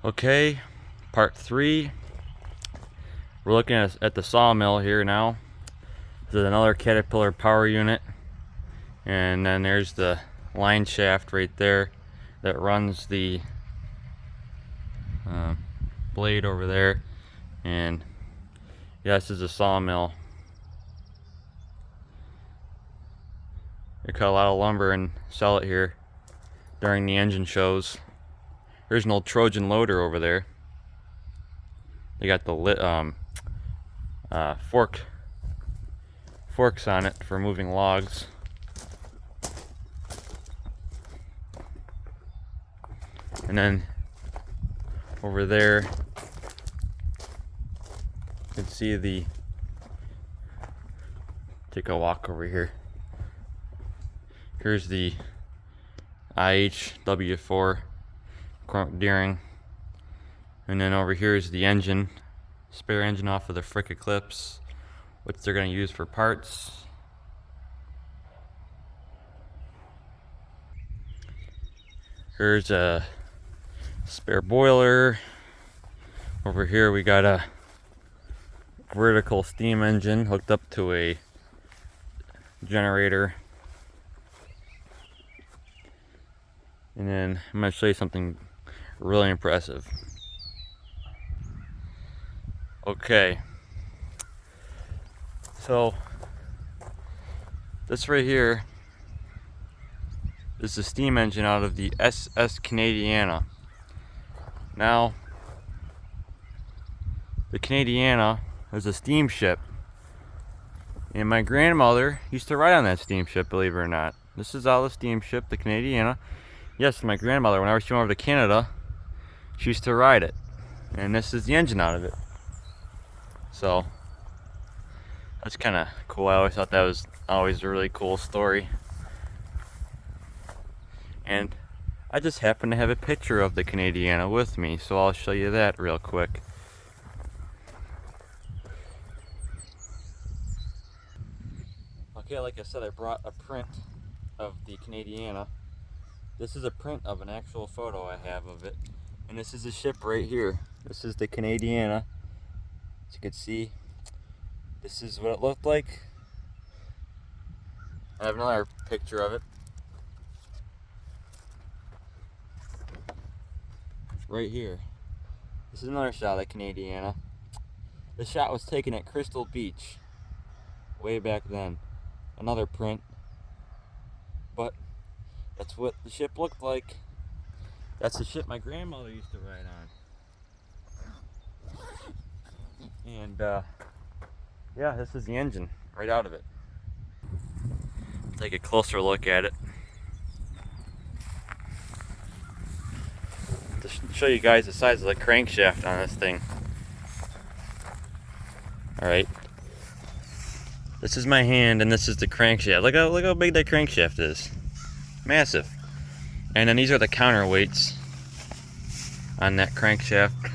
Okay, part 3. We're looking at the sawmill here now. There's another Caterpillar power unit, and then there's the line shaft right there that runs the blade over there. And yeah, this is a sawmill. They cut a lot of lumber and sell it here during the engine shows. There's an old Trojan loader over there. They got the forks on it for moving logs. And then over there, you can see take a walk over here. Here's the IHW4 Deering. And then over here is the engine, spare engine off of the Frick Eclipse, which they're going to use for parts. Here's a spare boiler. Over here we got a vertical steam engine hooked up to a generator. And then I'm going to show you something really impressive. Okay, so this right here is the steam engine out of the SS Canadiana. Now, the Canadiana is a steamship, and my grandmother used to ride on that steamship, believe it or not. This is out of the steamship, the Canadiana. Yes, my grandmother, whenever she went over to Canada, she used to ride it. And this is the engine out of it. So, that's kind of cool. I always thought that was always a really cool story. And I just happen to have a picture of the Canadiana with me, so I'll show you that real quick. Okay, like I said, I brought a print of the Canadiana. This is a print of an actual photo I have of it. And this is the ship right here. This is the Canadiana. As you can see, this is what it looked like. I have another picture of it. Right here. This is another shot of the Canadiana. This shot was taken at Crystal Beach way back then. Another print. But that's what the ship looked like. That's the ship my grandmother used to ride on. And yeah, this is the engine right out of it. Take a closer look at it to show you guys the size of the crankshaft on this thing. Alright, this is my hand and this is the crankshaft. Look how big that crankshaft is. Massive. And then these are the counterweights on that crankshaft.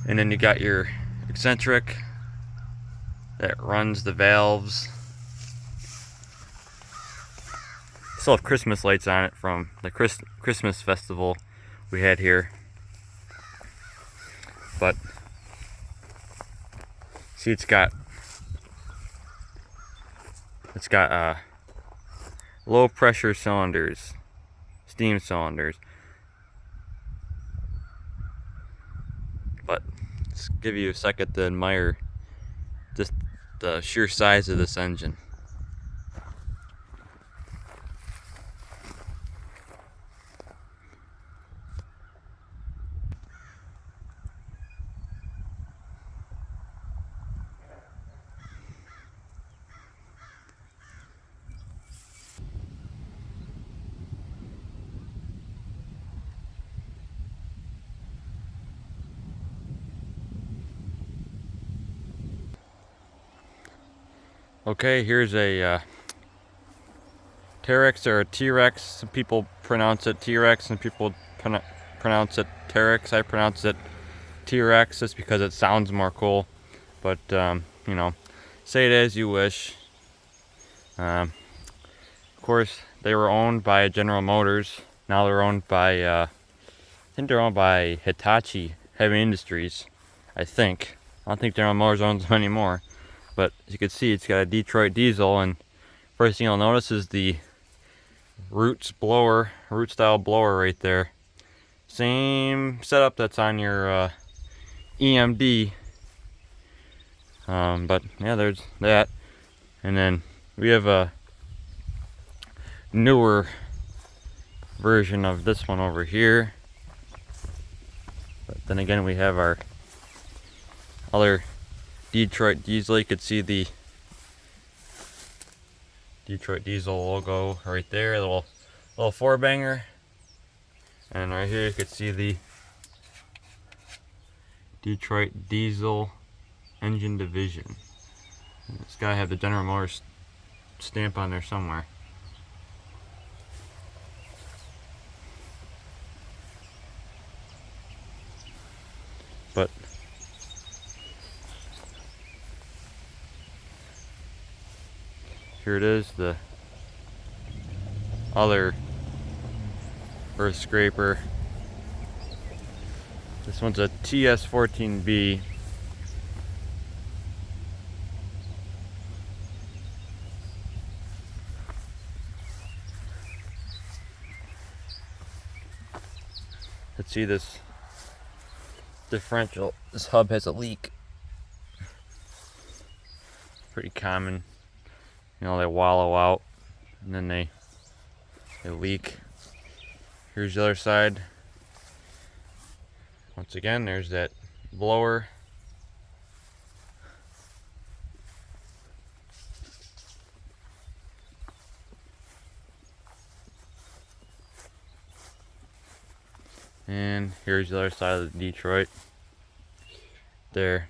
And then you got your eccentric that runs the valves. Still have Christmas lights on it from the Christmas festival we had here. But see, it's got low pressure cylinders, steam cylinders. But let's give you a second to admire just the sheer size of this engine. Okay, here's a TRex or a TRex. Some people pronounce it TRex, some people pronounce it TRex. I pronounce it TRex just because it sounds more cool. But you know, say it as you wish. Of course, they were owned by General Motors. Now they're owned by think they're owned by Hitachi Heavy Industries. I think. I don't think General Motors owns them anymore. But as you can see, it's got a Detroit diesel, and first thing you'll notice is the root style blower right there. Same setup that's on your EMD. But yeah, there's that. And then we have a newer version of this one over here. But then again, we have our other Detroit diesel. You could see the Detroit diesel logo right there, little four banger. And right here you could see the Detroit diesel engine division. And it's gotta have the General Motors stamp on there somewhere. But here it is, the other earth scraper. This one's a TS14B. Let's see this differential. This hub has a leak. Pretty common. You know, they wallow out and then they leak. Here's the other side. Once again, there's that blower. And here's the other side of the Detroit. There.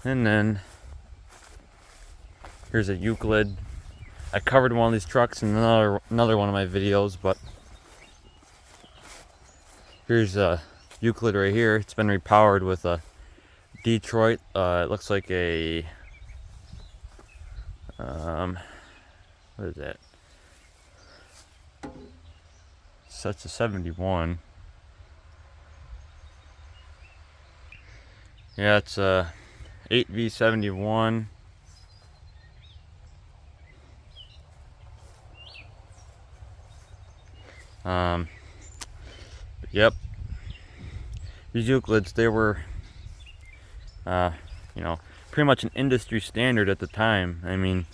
And then here's a Euclid. I covered one of these trucks in another one of my videos, but here's a Euclid right here. It's been repowered with a Detroit. It looks like a what is that? Such a 71. Yeah, it's a 8V71. Yep. These Euclids, they were, you know, pretty much an industry standard at the time. I mean,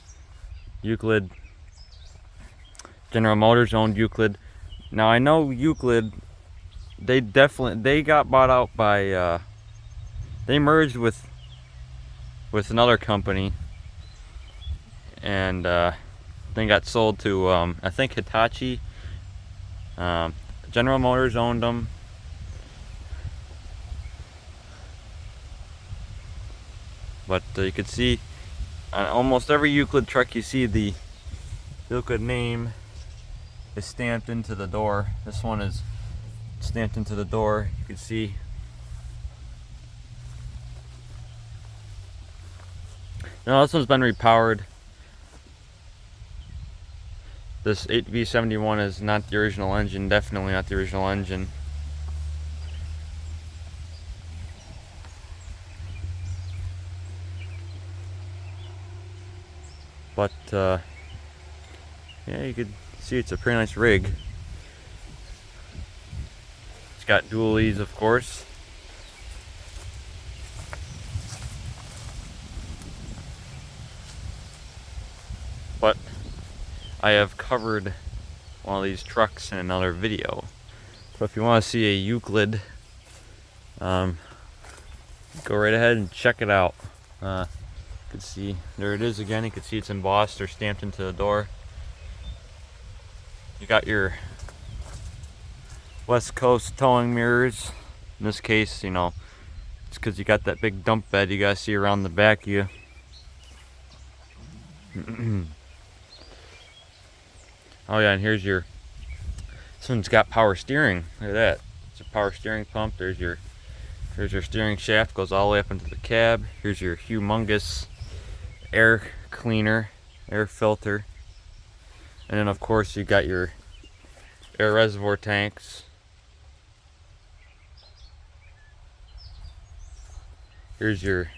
Euclid, General Motors owned Euclid. Now I know Euclid, they got bought out by, they merged with another company, and then got sold to I think Hitachi. General Motors owned them. But you can see on almost every Euclid truck you see the Euclid name is stamped into the door. This one is stamped into the door. You can see. Now this one's been repowered. This 8V71 is not the original engine, definitely not the original engine. But yeah, you could see it's a pretty nice rig. It's got dualies, of course. But I have covered one of these trucks in another video. So if you want to see a Euclid, go right ahead and check it out. You can see, there it is again. You can see it's embossed or stamped into the door. You got your West Coast towing mirrors. In this case, you know, it's because you got that big dump bed you guys see around the back of you. Oh yeah, and here's your, this one's got power steering. Look at that. It's a power steering pump. Here's your steering shaft, goes all the way up into the cab. Here's your humongous air cleaner, air filter. And then of course you got your air reservoir tanks. Here's your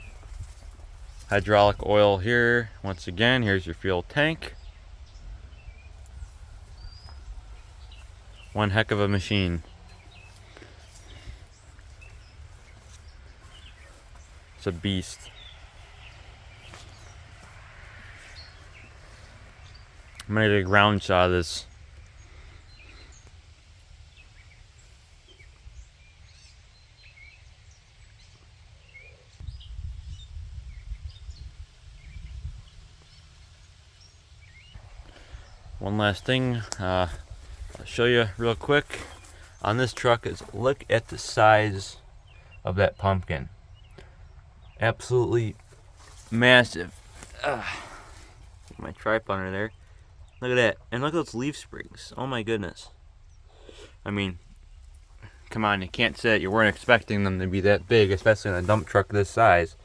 hydraulic oil here. Once again, here's your fuel tank. One heck of a machine. It's a beast. I'm gonna get a ground shot of this. One last thing, I'll show you real quick. On this truck is look at the size of that pumpkin. Absolutely massive. My tripod under there. Look at that. And look at those leaf springs. Oh my goodness. I mean, come on, you can't say that you weren't expecting them to be that big, especially in a dump truck this size.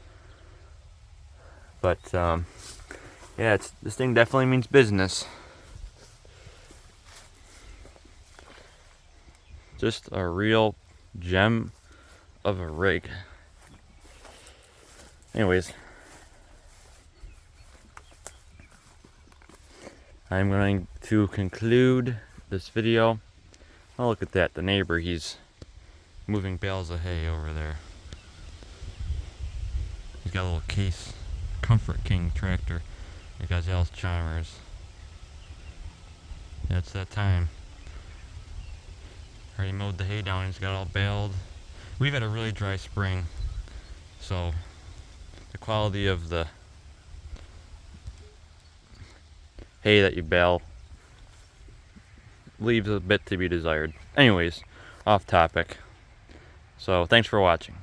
But yeah, this thing definitely means business. Just a real gem of a rig. Anyways, I'm going to conclude this video. Oh, look at that, the neighbor, he's moving bales of hay over there. He's got a little Case Comfort King tractor. He got Chalmers. Yeah, it's that time. Already mowed the hay down, he's got all baled. We've had a really dry spring, so the quality of the hay that you bale leaves a bit to be desired. Anyways, off topic. So thanks for watching.